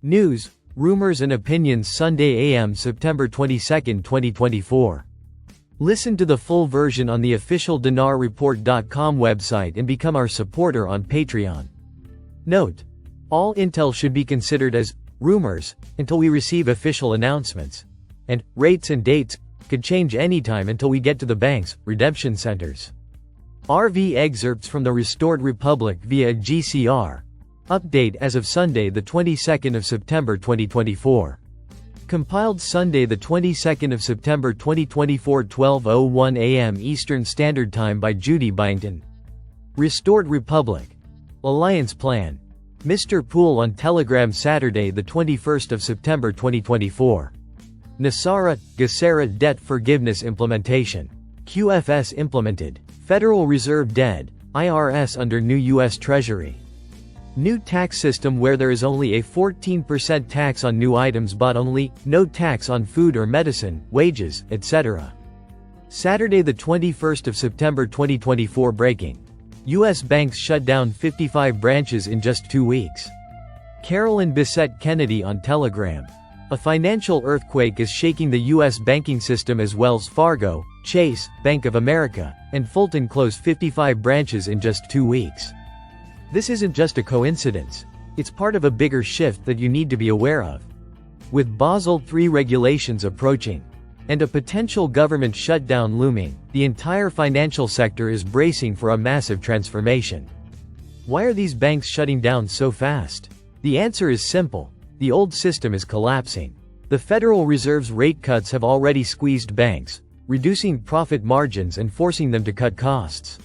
News, rumors and opinions Sunday AM September 22, 2024. Listen to the full version on the official dinarreport.com website and become our supporter on Patreon. Note: all intel should be considered as rumors until we receive official announcements. And rates and dates could change anytime until we get to the bank's redemption centers. RV excerpts from the Restored Republic via GCR. Update as of Sunday the 22nd of September 2024. Compiled Sunday the 22nd of September 2024 12:01 a.m. Eastern Standard Time by Judy Byington. Restored Republic. Alliance Plan. Mr. Pool on Telegram Saturday the 21st of September 2024. Nasara, Gesera Debt Forgiveness Implementation. QFS implemented. Federal Reserve dead. IRS under new U.S. Treasury. New tax system where there is only a 14% tax on new items bought only, no tax on food or medicine, wages, etc. Saturday the 21st of September 2024 breaking. U.S. banks shut down 55 branches in just 2 weeks. Carolyn Bissett Kennedy on Telegram. A financial earthquake is shaking the U.S. banking system as Wells Fargo, Chase, Bank of America, and Fulton close 55 branches in just 2 weeks. This isn't just a coincidence. It's part of a bigger shift that you need to be aware of. With Basel III regulations approaching, and a potential government shutdown looming, the entire financial sector is bracing for a massive transformation. Why are these banks shutting down so fast? The answer is simple: the old system is collapsing. The Federal Reserve's rate cuts have already squeezed banks, reducing profit margins and forcing them to cut costs.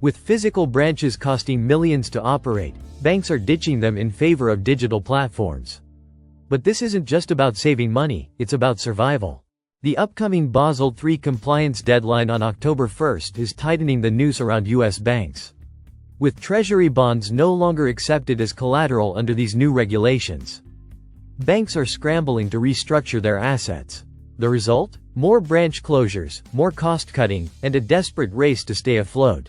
With physical branches costing millions to operate, banks are ditching them in favor of digital platforms. But this isn't just about saving money, it's about survival. The upcoming Basel III compliance deadline on October 1st is tightening the noose around U.S. banks. With Treasury bonds no longer accepted as collateral under these new regulations, banks are scrambling to restructure their assets. The result? More branch closures, more cost-cutting, and a desperate race to stay afloat.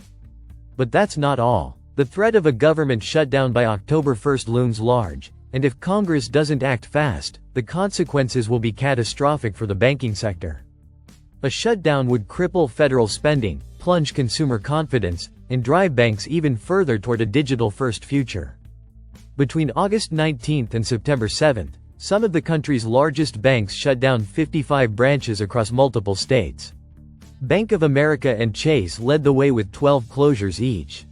But that's not all. The threat of a government shutdown by October 1st looms large, and if Congress doesn't act fast, the consequences will be catastrophic for the banking sector. A shutdown would cripple federal spending, plunge consumer confidence, and drive banks even further toward a digital-first future. Between August 19th and September 7th, some of the country's largest banks shut down 55 branches across multiple states. Bank of America and Chase led the way with 12 closures each,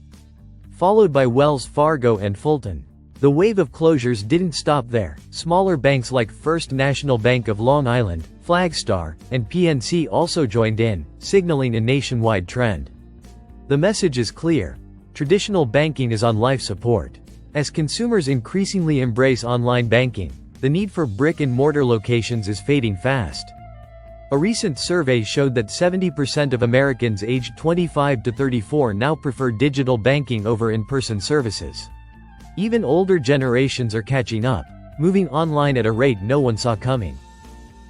followed by Wells Fargo and Fulton. The wave of closures didn't stop there. Smaller banks like First National Bank of Long Island, Flagstar, and PNC also joined in, signaling a nationwide trend. The message is clear: traditional banking is on life support. As consumers increasingly embrace online banking, the need for brick-and-mortar locations is fading fast. A recent survey showed that 70% of Americans aged 25 to 34 now prefer digital banking over in-person services. Even older generations are catching up, moving online at a rate no one saw coming.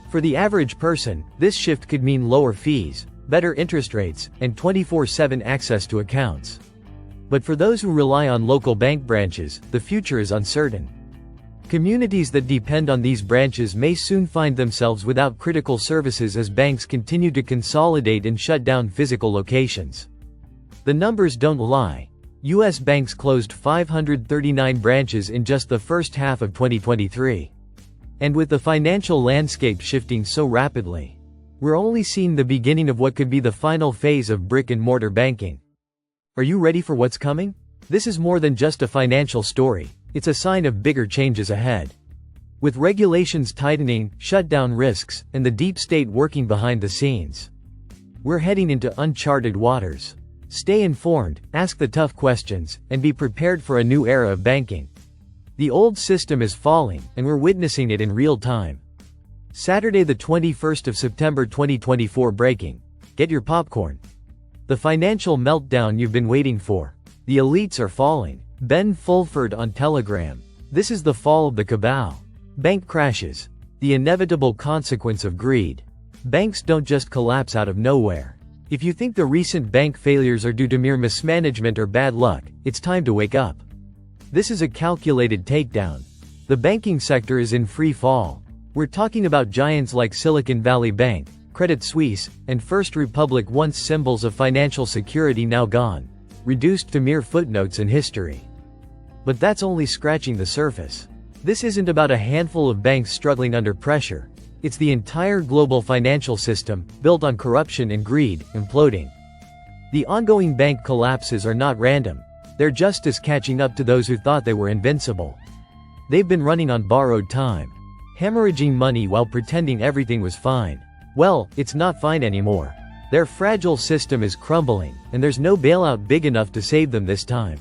For the average person, this shift could mean lower fees, better interest rates, and 24/7 access to accounts. But for those who rely on local bank branches, the future is uncertain. Communities that depend on these branches may soon find themselves without critical services as banks continue to consolidate and shut down physical locations. The numbers don't lie. U.S. banks closed 539 branches in just the first half of 2023. And with the financial landscape shifting so rapidly, we're only seeing the beginning of what could be the final phase of brick-and-mortar banking. Are you ready for what's coming? This is more than just a financial story. It's a sign of bigger changes ahead. With regulations tightening, shutdown risks, and the deep state working behind the scenes, we're heading into uncharted waters. Stay informed, ask the tough questions, and be prepared for a new era of banking. The old system is falling, and we're witnessing it in real time. Saturday the 21st of September 2024 breaking. Get your popcorn. The financial meltdown you've been waiting for. The elites are falling. Ben Fulford on Telegram. This is the fall of the cabal. Bank crashes. The inevitable consequence of greed. Banks don't just collapse out of nowhere. If you think the recent bank failures are due to mere mismanagement or bad luck, it's time to wake up. This is a calculated takedown. The banking sector is in free fall. We're talking about giants like Silicon Valley Bank, Credit Suisse, and First Republic, once symbols of financial security, now gone, reduced to mere footnotes in history. But that's only scratching the surface. This isn't about a handful of banks struggling under pressure. It's the entire global financial system, built on corruption and greed, imploding. The ongoing bank collapses are not random. They're justice catching up to those who thought they were invincible. They've been running on borrowed time, hemorrhaging money while pretending everything was fine. Well, it's not fine anymore. Their fragile system is crumbling, and there's no bailout big enough to save them this time.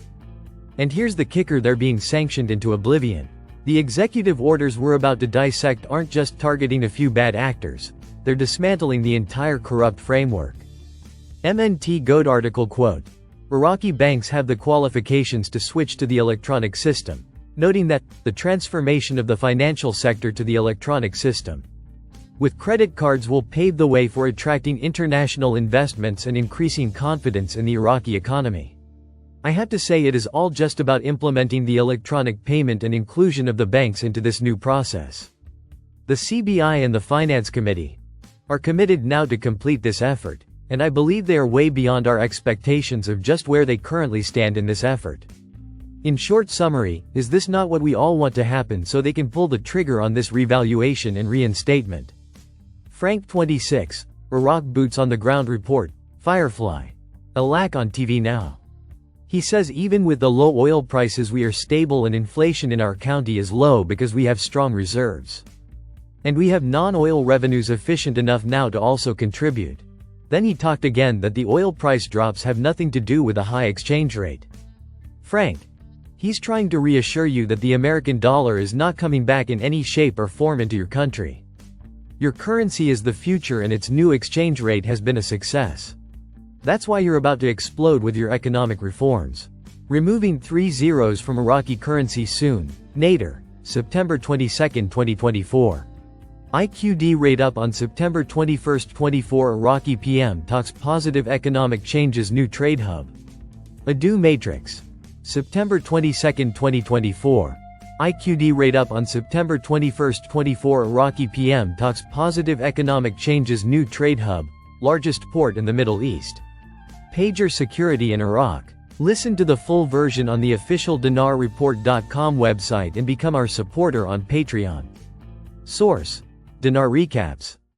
And here's the kicker: they're being sanctioned into oblivion. The executive orders we're about to dissect aren't just targeting a few bad actors, they're dismantling the entire corrupt framework. MNT Goat article quote: Iraqi banks have the qualifications to switch to the electronic system, noting that the transformation of the financial sector to the electronic system with credit cards will pave the way for attracting international investments and increasing confidence in the Iraqi economy. I have to say, it is all just about implementing the electronic payment and inclusion of the banks into this new process. The CBI and the Finance Committee are committed now to complete this effort, and I believe they are way beyond our expectations of just where they currently stand in this effort. In short summary, is this not what we all want to happen so they can pull the trigger on this revaluation and reinstatement? Frank 26, Iraq Boots on the Ground Report, Firefly. Alak on TV Now. He says even with the low oil prices we are stable and inflation in our county is low because we have strong reserves. And we have non-oil revenues efficient enough now to also contribute. Then he talked again that the oil price drops have nothing to do with a high exchange rate. Frank. He's trying to reassure you that the American dollar is not coming back in any shape or form into your country. Your currency is the future and its new exchange rate has been a success. That's why you're about to explode with your economic reforms. Removing 3 zeros from Iraqi currency soon. Nader, September 22, 2024. IQD rate up on September 21, 24. Iraqi PM talks positive economic changes, new trade hub. Adu Matrix. September 22, 2024. IQD rate up on September 21, 24. Iraqi PM talks positive economic changes, new trade hub, largest port in the Middle East. Pager security in Iraq. Listen to the full version on the official dinarreport.com website and become our supporter on Patreon. Source: Dinar Recaps.